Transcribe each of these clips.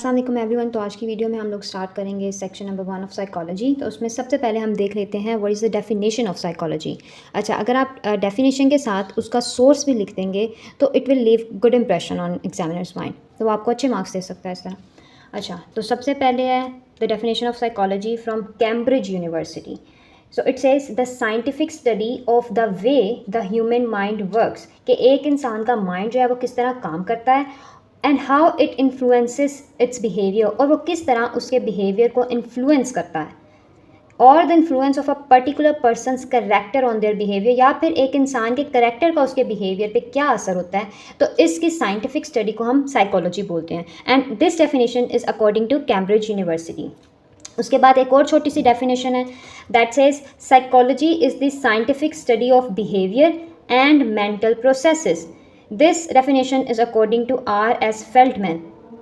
अस्सलाम वालेकुम एवरीवन। तो आज की वीडियो में हम लोग स्टार्ट करेंगे सेक्शन नंबर 1 ऑफ साइकोलॉजी। तो उसमें सबसे पहले हम देख लेते हैं what is the definition of psychology. अच्छा, अगर आप डेफिनेशन के साथ उसका सोर्स भी लिख देंगे तो it will leave good impression on examiners mind, तो वो आपको अच्छे मार्क्स दे सकता है इस तरह। अच्छा, तो सबसे पहले है the definition of psychology from Cambridge university. So it says the scientific study of the way the human mind works, कि एक इंसान का माइंड जो है वो किस तरह काम करता है, and how it influences it's behaviour, और वो किस तरह उसके बिहेवियर को इन्फ्लुएंस करता है, और the influence of a particular persons character on their behaviour, या फिर एक इंसान के करेक्टर का उसके बिहेवियर पे क्या असर होता है। तो इसकी साइंटिफिक स्टडी को हम साइकोलॉजी बोलते हैं, and this definition is according to Cambridge university. उसके बाद एक और छोटी सी डेफिनेशन है that says psychology is the scientific study of behaviour and mental processes. This definition is according to R.S. Feltman.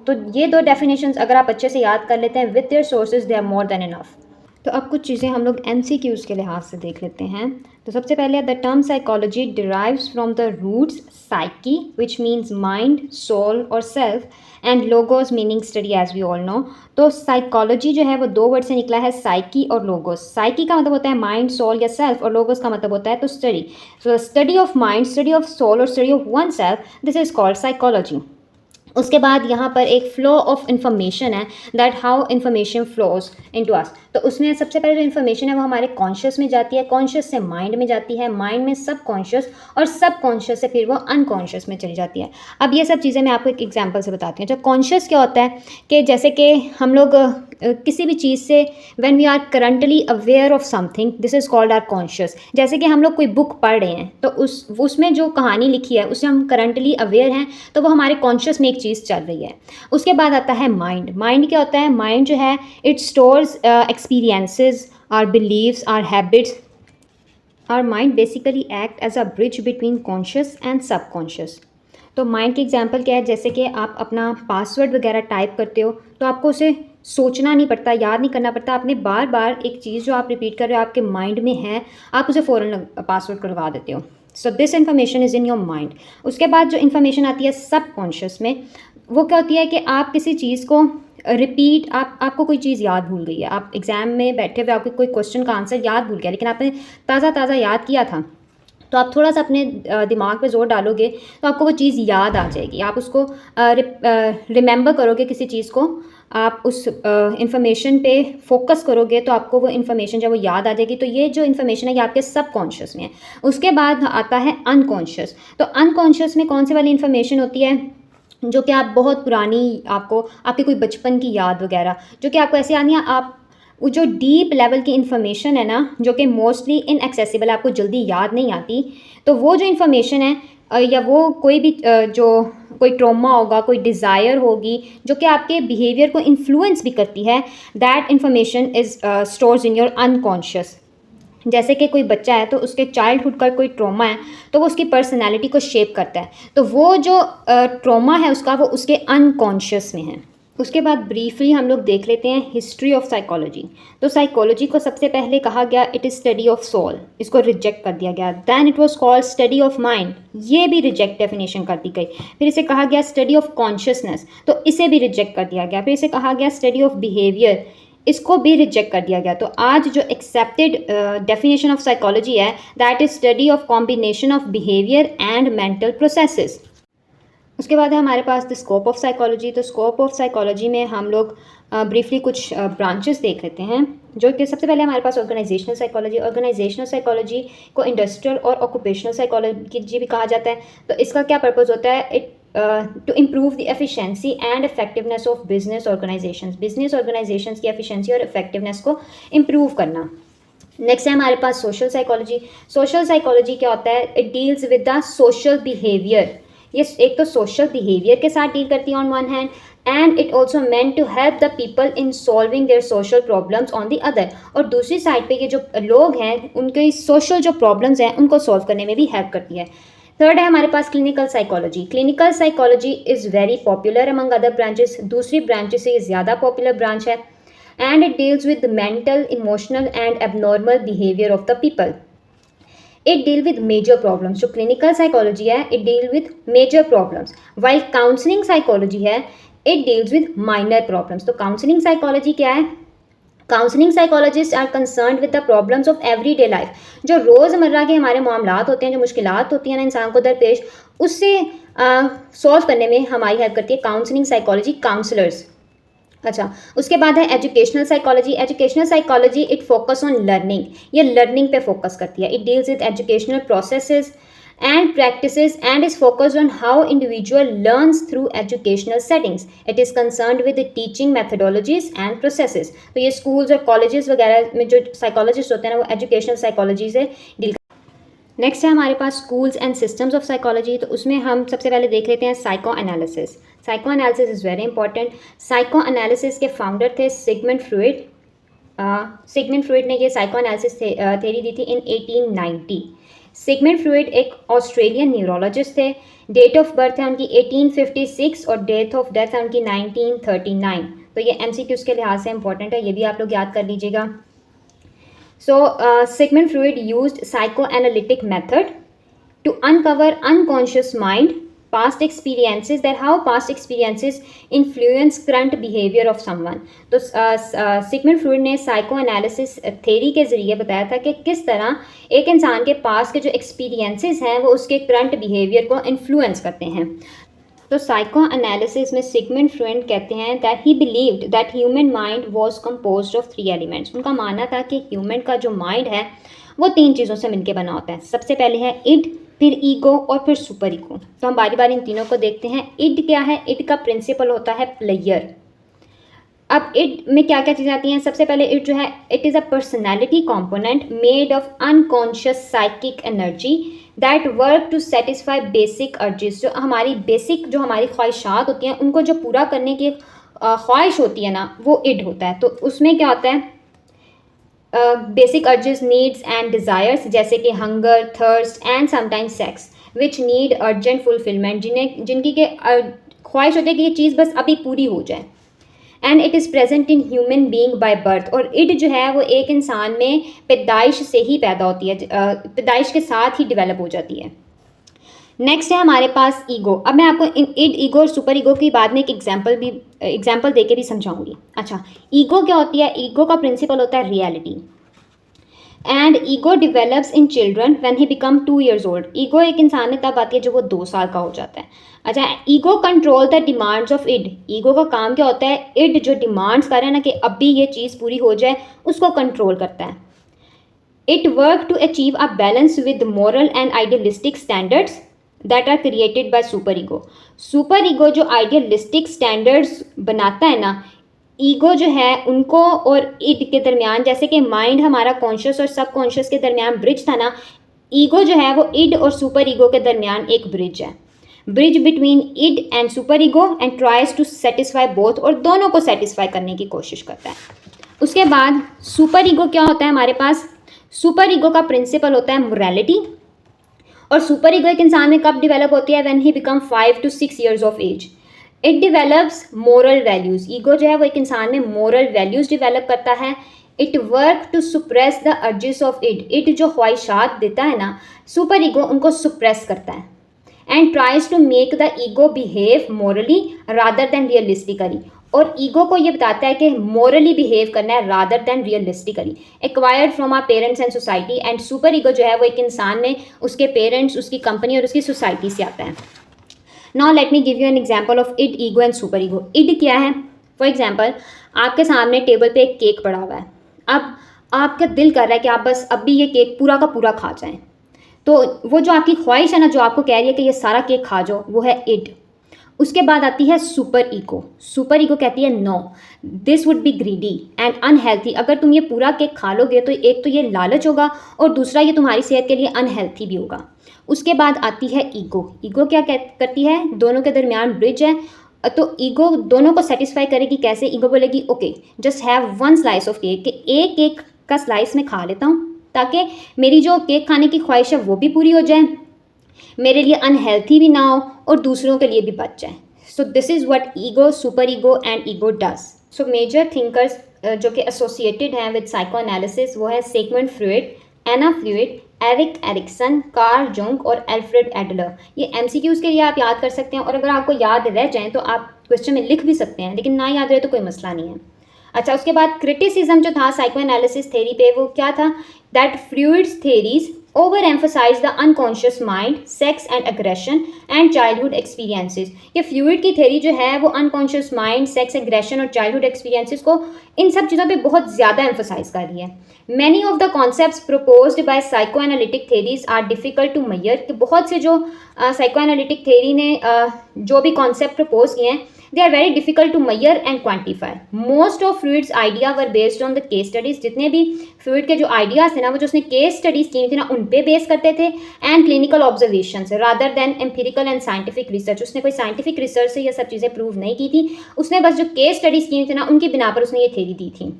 तो ये दो डेफिनेशंस अगर आप अच्छे से याद कर लेते हैं with their sources, they are more than enough. तो अब कुछ चीज़ें हम लोग MCQs के लिहाज से देख लेते हैं। तो सबसे पहले the term psychology derives from the roots psyche which means mind, soul और self, and logos meaning study as we all know. तो साइकोलॉजी जो है वो दो वर्ड से निकला है, साइकी और लोगोस। साइकी का मतलब होता है माइंड, सोल या सेल्फ, और लोगोस का मतलब होता है तो study. So study of mind, study of soul और study of one self, this is called psychology. उसके बाद यहाँ पर एक फ्लो ऑफ इन्फॉर्मेशन है that how information flows into us. तो उसमें सबसे पहले जो इन्फॉर्मेशन है वो हमारे कॉन्शियस में जाती है, कॉन्शियस से माइंड में जाती है, माइंड में सब कॉन्शियस, और सब कॉन्शियस से फिर वो अनकॉन्शियस में चली जाती है। अब ये सब चीज़ें मैं आपको एक एग्जांपल से बताती हूँ। जो कॉन्शियस क्या होता है कि जैसे कि हम लोग किसी भी चीज़ से when we are currently aware of something, this is called our conscious. जैसे कि हम लोग कोई बुक पढ़ रहे हैं तो उसमें जो कहानी लिखी है उससे हम करंटली अवेयर हैं, तो वो हमारे कॉन्शियस में एक चीज़ चल रही है। उसके बाद आता है माइंड। माइंड क्या होता है? माइंड जो है it stores experiences, or beliefs, or habits. Our mind basically act as a bridge between conscious and subconscious. तो माइंड की एग्जांपल क्या है? जैसे कि आप अपना पासवर्ड वगैरह टाइप करते हो तो आपको उसे सोचना नहीं पड़ता, याद नहीं करना पड़ता, आपने बार बार एक चीज़ जो आप रिपीट कर रहे हो आपके माइंड में है, आप उसे फ़ौरन पासवर्ड करवा देते हो। So this information is in your mind. उसके बाद जो इन्फॉर्मेशन आती है सबकॉन्शियस में, वो क्या होती है कि आप किसी चीज़ को रिपीट, आपको कोई चीज़ याद भूल गई है, आप एग्ज़ाम में बैठे हुए आपको कोई क्वेश्चन का आंसर याद भूल गया, लेकिन आपने ताज़ा ताज़ा याद किया था, तो आप थोड़ा सा अपने दिमाग पे जोर डालोगे तो आपको वो चीज़ याद आ जाएगी, आप उसको रिमेंबर करोगे किसी चीज़ को, आप उस इंफॉर्मेशन पे फोकस करोगे तो आपको वो इन्फॉर्मेशन जब वो याद आ जाएगी। तो ये जो इन्फॉर्मेशन है ये आपके सबकॉन्शियस में है। उसके बाद आता है अनकॉन्शियस। तो अनकॉन्शियस में कौन सी वाली इन्फॉर्मेशन होती है? जो कि आप बहुत पुरानी, आपको आपके कोई बचपन की याद वगैरह जो कि आपको ऐसे याद नहीं है, आप वो जो डीप लेवल की इन्फॉर्मेशन है ना, जो कि मोस्टली इनएक्सेसिबल, आपको जल्दी याद नहीं आती, तो वो जो इन्फॉर्मेशन है या वो कोई भी जो कोई ट्रॉमा होगा, कोई डिज़ायर होगी जो कि आपके बिहेवियर को इन्फ्लुएंस भी करती है, that information is stores in your unconscious. जैसे कि कोई बच्चा है तो उसके चाइल्डहुड का कोई ट्रॉमा है तो वो उसकी पर्सनैलिटी को शेप करता है, तो वो जो ट्रॉमा है उसका वो उसके अनकॉन्शियस में है। उसके बाद ब्रीफली हम लोग देख लेते हैं हिस्ट्री ऑफ साइकोलॉजी। तो साइकोलॉजी को सबसे पहले कहा गया it is study of soul, इसको रिजेक्ट कर दिया गया। Then it was called study of mind, ये भी रिजेक्ट डेफिनेशन कर दी गई। फिर इसे कहा गया स्टडी ऑफ कॉन्शियसनेस, तो इसे भी रिजेक्ट कर दिया गया। फिर इसे कहा गया स्टडी ऑफ बिहेवियर, इसको भी रिजेक्ट कर दिया गया। तो आज जो एक्सेप्टेड डेफिनेशन ऑफ साइकोलॉजी है that is study of combination of behaviour and mental processes. उसके बाद है हमारे पास द स्कोप ऑफ साइकोलॉजी। तो स्कोप ऑफ साइकोलॉजी में हम लोग ब्रीफली कुछ ब्रांचेस देख लेते हैं, जो कि सबसे पहले हमारे पास ऑर्गेनाइजेशनल साइकोलॉजी। ऑर्गेनाइजेशनल साइकोलॉजी को इंडस्ट्रियल और ऑक्यूपेशनल साइकोलॉजी भी कहा जाता है। तो इसका क्या पर्पज़ होता है? It to improve the efficiency and effectiveness of business organisations, business organisations की एफिशिएंसी और इफेक्टिवनेस को इम्प्रूव करना। नेक्स्ट है हमारे पास सोशल साइकोलॉजी। सोशल साइकोलॉजी क्या होता है? It deals with the social behaviour. ये एक तो सोशल बिहेवियर के साथ डील करती है on one hand, and it also meant to help the people in solving their social problems on the other. और दूसरी साइड पे ये जो लोग हैं उनके सोशल जो प्रॉब्लम्स हैं उनको सॉल्व करने में भी हेल्प करती है। थर्ड है हमारे पास clinical psychology. Clinical psychology is very popular among other branches, दूसरी ब्रांचेस से ये ज़्यादा पॉपुलर ब्रांच है, and it deals with mental, emotional and abnormal behaviour of the people. It deal with major problems. जो clinical psychology है it deal with major problems, while counselling psychology है it deals with minor problems. तो counselling psychology क्या है? Counselling psychologist are concern with the problems of every day life. जो रोज़मर्रा के हमारे मामलात होते हैं, जो मुश्किलात होती हैं ना इंसान को दरपेश, उससे सॉल्व करने में हमारी हेल्प करती है काउंसलिंग साइकोलॉजी काउंसलर्स। अच्छा, उसके बाद है educational psychology. Educational psychology it focus on learning, ये लर्निंग पे फोकस करती है। It deals with educational processes and practices and is focused on how individual learns through educational settings. It is concerned with the teaching methodologies and processes. तो ये schools और colleges वगैरह में जो psychologists होते हैं ना वो educational psychology से deal। नेक्स्ट है हमारे पास schools and systems of psychology. तो उसमें हम सबसे पहले देख लेते हैं psychoanalysis. Psychoanalysis is very important. Psychoanalysis के फाउंडर थे सिगमंड फ्रॉइड। सिगमंड फ्रॉइड ने ये साइको एनालिसिस थ्योरी दी थी इन 1890। सिगमंड फ्रॉइड एक ऑस्ट्रेलियन न्यूरोलॉजिस्ट थे। डेट ऑफ बर्थ है उनकी 1856 और डेट ऑफ डेथ है उनकी 1939। तो ये MCQs के लिहाज से इंपॉर्टेंट है, ये भी आप लोग याद कर लीजिएगा। So, Sigmund Freud used psychoanalytic method to uncover unconscious mind, past experiences, that how past experiences influence current behavior of someone. तो सिगमंड फ्रॉइड ने साइको एनालिसिस थेरी के ज़रिए बताया था कि किस तरह एक इंसान के पास के जो एक्सपीरियंसेस हैं वो उसके करंट बिहेवियर को इन्फ्लुएंस करते हैं। तो साइको एनालिसिस में सिगमंड फ्रॉइड कहते हैं that he believed that human mind was composed of 3 elements. उनका मानना था कि ह्यूमन का जो माइंड है वो 3 चीज़ों से मिलकर बना होता है। सबसे पहले है इड, फिर ईगो और फिर सुपर ईगो। तो हम बारी बारी इन तीनों को देखते हैं। इड क्या है? इड का प्रिंसिपल होता है प्लेयर। अब इड में क्या क्या चीज़ें आती हैं? सबसे पहले इड जो है it is a personality component made of unconscious psychic energy that work to satisfy basic urges. जो हमारी बेसिक जो हमारी ख्वाहिशात होती हैं उनको जो पूरा करने की ख्वाहिश होती है ना वो इड होता है। तो उसमें क्या होता है? Basic urges, needs and desires जैसे कि hunger, thirst and sometimes sex which need urgent fulfilment, जिनकी के ख्वाहिश होती है कि ये चीज़ बस अभी पूरी हो जाए। And it is present in human being by birth. और इड जो है वो एक इंसान में पैदाइश से ही पैदा होती है, पैदाइश के साथ ही डेवलप हो जाती है। नेक्स्ट है हमारे पास ईगो। अब मैं आपको इन इड, ईगो और सुपर ईगो की बाद में एक एग्जाम्पल दे के भी समझाऊंगी। अच्छा, ईगो क्या होती है? ईगो का प्रिंसिपल होता है reality. And ego develops in children when he become 2 years old. Ego एक इंसान में तब आती है जब वो 2 साल का हो जाता है। अच्छा, ego control the demands of id. Ego का काम क्या होता है? इड जो डिमांड्स कर रहा है ना कि अभी ये चीज़ पूरी हो जाए, उसको कंट्रोल करता है। It work to achieve a balance with moral and idealistic standards that are created by super ego. Super ego जो आइडियलिस्टिक स्टैंडर्ड्स बनाता है ना, ईगो जो है उनको और इड के दरमियान, जैसे कि माइंड हमारा कॉन्शियस और सब कॉन्शियस के दरमियान ब्रिज था ना, ईगो जो है वो इड और सुपर ईगो के दरमियान एक ब्रिज है। Bridge between id and super ego and tries to satisfy both, और दोनों को सेटिस्फाई करने की कोशिश करता है। उसके बाद सुपर ईगो क्या होता है हमारे पास? सुपर ईगो का प्रिंसिपल होता है मोरालिटी। और सुपर ईगो एक इंसान में कब डिवेलप होती है? When he become 5 to 6 years of age. It develops moral values. Ego जो है वो एक इंसान में मोरल वैल्यूज़ डिवेलप करता है। It work to suppress the urges of id. It जो ख्वाहिशात देता है ना, सुपर ईगो उनको सुप्रेस करता है। And tries to make the ego behave morally rather than realistically. और ईगो को ये बताता है कि मोरली बिहेव करना है rather than realistically. Acquired from our parents and society. And super ego जो है वो एक इंसान में उसके पेरेंट्स, उसकी कंपनी और उसकी सोसाइटी से आता है। Now let me give you an example of id, ego and super ego. Id क्या है? फॉर एग्जाम्पल, आपके सामने टेबल पे एक केक पड़ा हुआ है। अब आपका दिल कर रहा है कि आप बस अभी ये केक पूरा का पूरा खा जाएं। तो वो जो आपकी ख्वाहिश है ना, जो आपको कह रही है कि ये सारा केक खा जाओ, वो है इड। उसके बाद आती है सुपर ईगो। सुपर ईगो कहती है no, this would be greedy and unhealthy. अगर तुम ये पूरा केक खा लोगे तो एक तो ये लालच होगा और दूसरा ये तुम्हारी सेहत के लिए अनहेल्थी भी होगा। उसके बाद आती है ईगो। ईगो क्या करती है? दोनों के दरमियान ब्रिज है। तो ईगो दोनों को सेटिस्फाई करेगी कैसे? ईगो बोलेगी okay just have 1 slice of cake, कि एक केक का स्लाइस मैं खा लेता हूँ ताकि मेरी जो केक खाने की ख्वाहिश है वो भी पूरी हो जाए, मेरे लिए अनहेल्थी भी ना हो और दूसरों के लिए भी बच जाए। So this is what ego, super ego and ego does. So major thinkers जो कि एसोसिएटेड हैं विद साइको एनालिसिस वो है Sigmund Freud, Anna Freud, Erik Erikson, Carl Jung और एल्फ्रेड एडलर। ये MCQs के लिए आप याद कर सकते हैं, और अगर आपको याद रह जाएँ तो आप क्वेश्चन में लिख भी सकते हैं, लेकिन ना याद रहे तो कोई मसला नहीं है। अच्छा, उसके बाद क्रिटिसिज्म जो था साइको एनालिसिस थेरी पे, वो क्या था? That Freud's theories over emphasize the unconscious mind, sex and aggression and childhood experiences. ये फ्लूइड की थेरी जो है वो अनकॉन्शियस माइंड, सेक्स, एग्रेशन और चाइल्डहुड एक्सपीरियंसेस को, इन सब चीज़ों पे बहुत ज़्यादा एम्फोसाइज कर रही है। Many of the concepts proposed by psycho analytic theories are difficult to measure, कि बहुत से जो साइको एनालिटिक थेरी ने जो भी कॉन्सेप्ट प्रपोज किए हैं, they are very difficult to measure and quantify. Most of Freud's idea were based on the case studies. जितने भी फ्रूइड के जो आइडियाज थे ना, वो जो उसने केस स्टडीज की थी ना, उन पे बेस करते थे, and clinical observation rather than empirical and scientific research. उसने कोई साइंटिफिक रिसर्च से ये सब चीज़ें प्रूव नहीं की थी, उसने बस जो केस स्टडीज की थी ना, उनकी बिना पर उसने ये थेरी दी थी।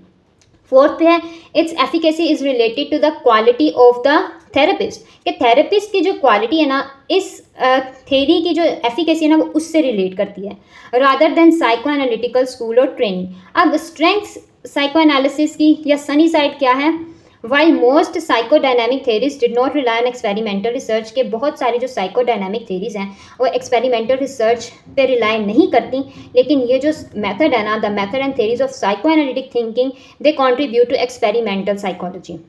फोर्थ पे है, its efficacy is related to the quality of the therapist, कि थेरेपिस्ट की जो क्वालिटी है ना, इस थेरी की जो एफिकेसी है ना, वो उससे रिलेट करती है, rather then psycho analytical school और ट्रेनिंग। अब स्ट्रेंथ्स साइको एनालिसिस की या सनी साइड क्या है? While most psychodynamic theories did not rely on experimental research, के बहुत सारी जो साइकोडायनेमिक थेरीज हैं वो एक्सपेरिमेंटल रिसर्च पे रिलाई नहीं करती, लेकिन ये जो मेथड है ना, the method and theories of psycho analytic thinking, they contribute to experimental psychology.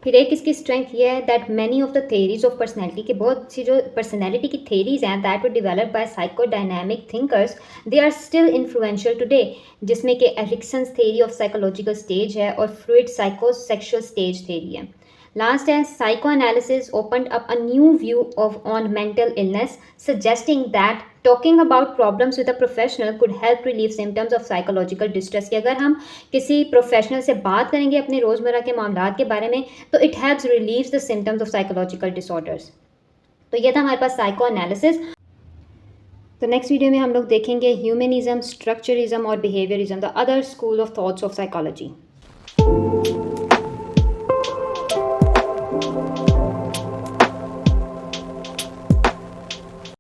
फिर एक इसकी स्ट्रेंथ ये है that many of the theories of personality, के बहुत सी जो पर्सनैलिटी की थेरीज हैं that were develop by psychodynamic thinkers, they are still influential today, जिसमें कि Erikson's theory of psychological stage है और फ्रूइड साइकोसेक्सुअल स्टेज थेरी है। लास्ट है, psycho analysis opened up a new view of on mental illness, suggesting that talking about problems with a professional could help relieve symptoms of psychological distress, कि अगर हम किसी professional से बात करेंगे अपने रोज़मर्रा के मामलात के बारे में, तो it helps relieve the symptoms of psychological disorders. तो ये था हमारे पास साइको एनालिसिस। तो नेक्स्ट वीडियो में हम लोग देखेंगे ह्यूमनिज्म, स्ट्रक्चरिज्म और behaviourism, the other school of thoughts of psychology.